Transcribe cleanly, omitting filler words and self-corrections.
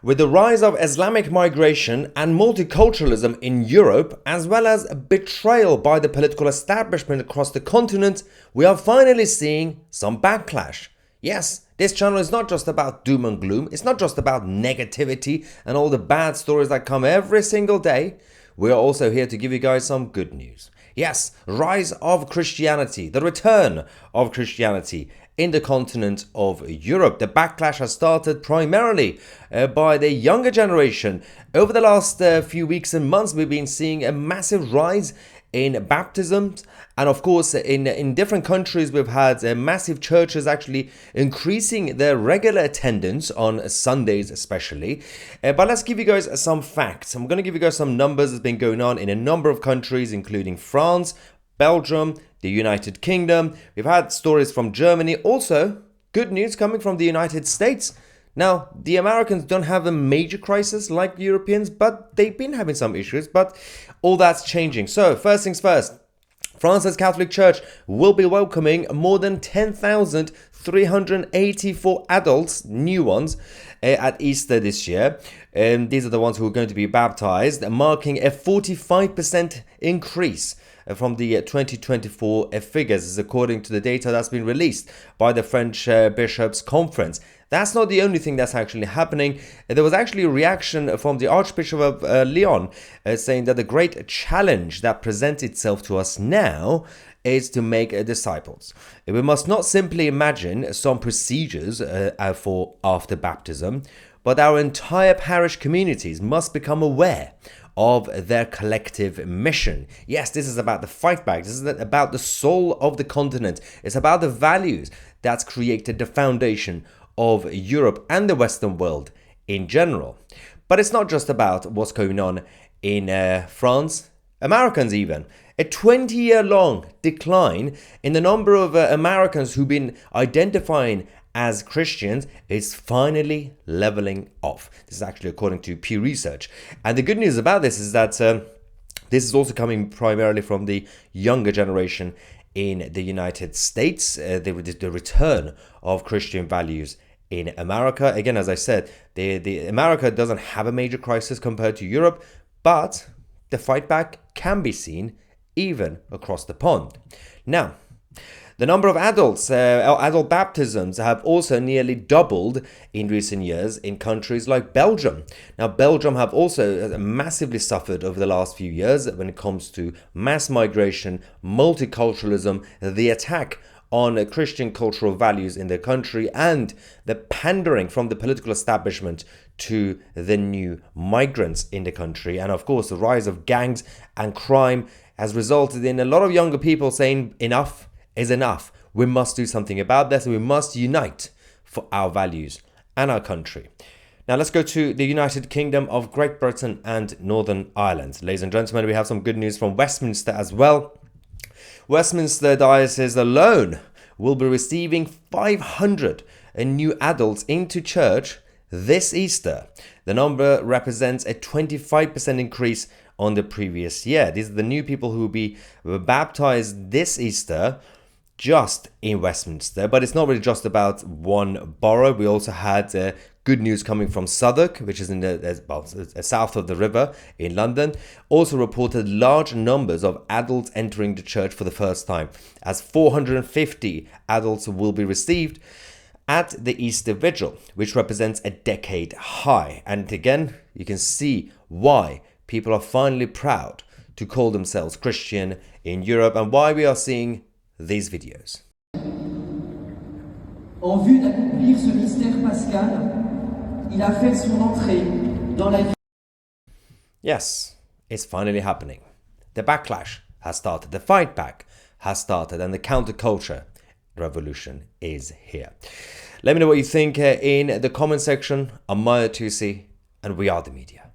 With the rise of Islamic migration and multiculturalism in Europe, as well as betrayal by the political establishment across the continent, we are finally seeing some backlash. Yes, this channel is not just about doom and gloom, it's not just about negativity and all the bad stories that come every single day. We are also here to give you guys some good news. Yes, rise of Christianity, the return of Christianity in the continent of Europe. The backlash has started primarily by the younger generation. Over the last few weeks and months, we've been seeing a massive rise in baptisms, and of course in different countries we've had massive churches actually increasing their regular attendance on Sundays especially. But let's give you guys some facts. I'm going to give you guys some numbers that's been going on in a number of countries, including France, Belgium, the United Kingdom. We've had stories from Germany. Also, good news coming from the United States. Now, the Americans don't have a major crisis like the Europeans, but they've been having some issues, but all that's changing. So, first things first, France's Catholic Church will be welcoming more than 10,384 adults, new ones, at Easter this year. These are the ones who are going to be baptized, marking a 45% increase from the 2024 figures, according to the data that's been released by the French Bishops' Conference. That's not the only thing that's actually happening. There was actually a reaction from the Archbishop of Lyon saying that the great challenge that presents itself to us now is to make disciples. We must not simply imagine some procedures for after baptism, but our entire parish communities must become aware of their collective mission. Yes, this is about the fight back. This is about the soul of the continent. It's about the values that's created the foundation of Europe and the Western world in general. But it's not just about what's going on in France, Americans even. A 20-year-long decline in the number of Americans who've been identifying as Christians is finally leveling off. This is actually according to Pew Research. And the good news about this is that this is also coming primarily from the younger generation in the United States, the return of Christian values in America. Again, as I said, the America doesn't have a major crisis compared to Europe, but the fight back can be seen even across the pond. Now, the number of adult baptisms have also nearly doubled in recent years in countries like Belgium. Now, Belgium have also massively suffered over the last few years when it comes to mass migration, multiculturalism, the attack on Christian cultural values in their country, and the pandering from the political establishment to the new migrants in the country. And of course, the rise of gangs and crime has resulted in a lot of younger people saying enough is enough. We must do something about this. We must unite for our values and our country. Now let's go to the United Kingdom of Great Britain and Northern Ireland. Ladies and gentlemen, we have some good news from Westminster as well. Westminster Diocese alone will be receiving 500 new adults into church this Easter. The number represents a 25% increase on the previous year. These are the new people who will be baptized this Easter just in Westminster, but it's not really just about one borough. We also had good news coming from Southwark, which is in the south of the river in London, also reported large numbers of adults entering the church for the first time, as 450 adults will be received at the Easter Vigil, which represents a decade high. And again, you can see why people are finally proud to call themselves Christian in Europe and why we are seeing these videos. En vue d'accomplir ce mystère pascal, il a fait son entrée dans la vie. Yes, it's finally happening. The backlash has started, the fight back has started, and the counterculture revolution is here. Let me know what you think in the comment section. I'm Tousi, and we are the media.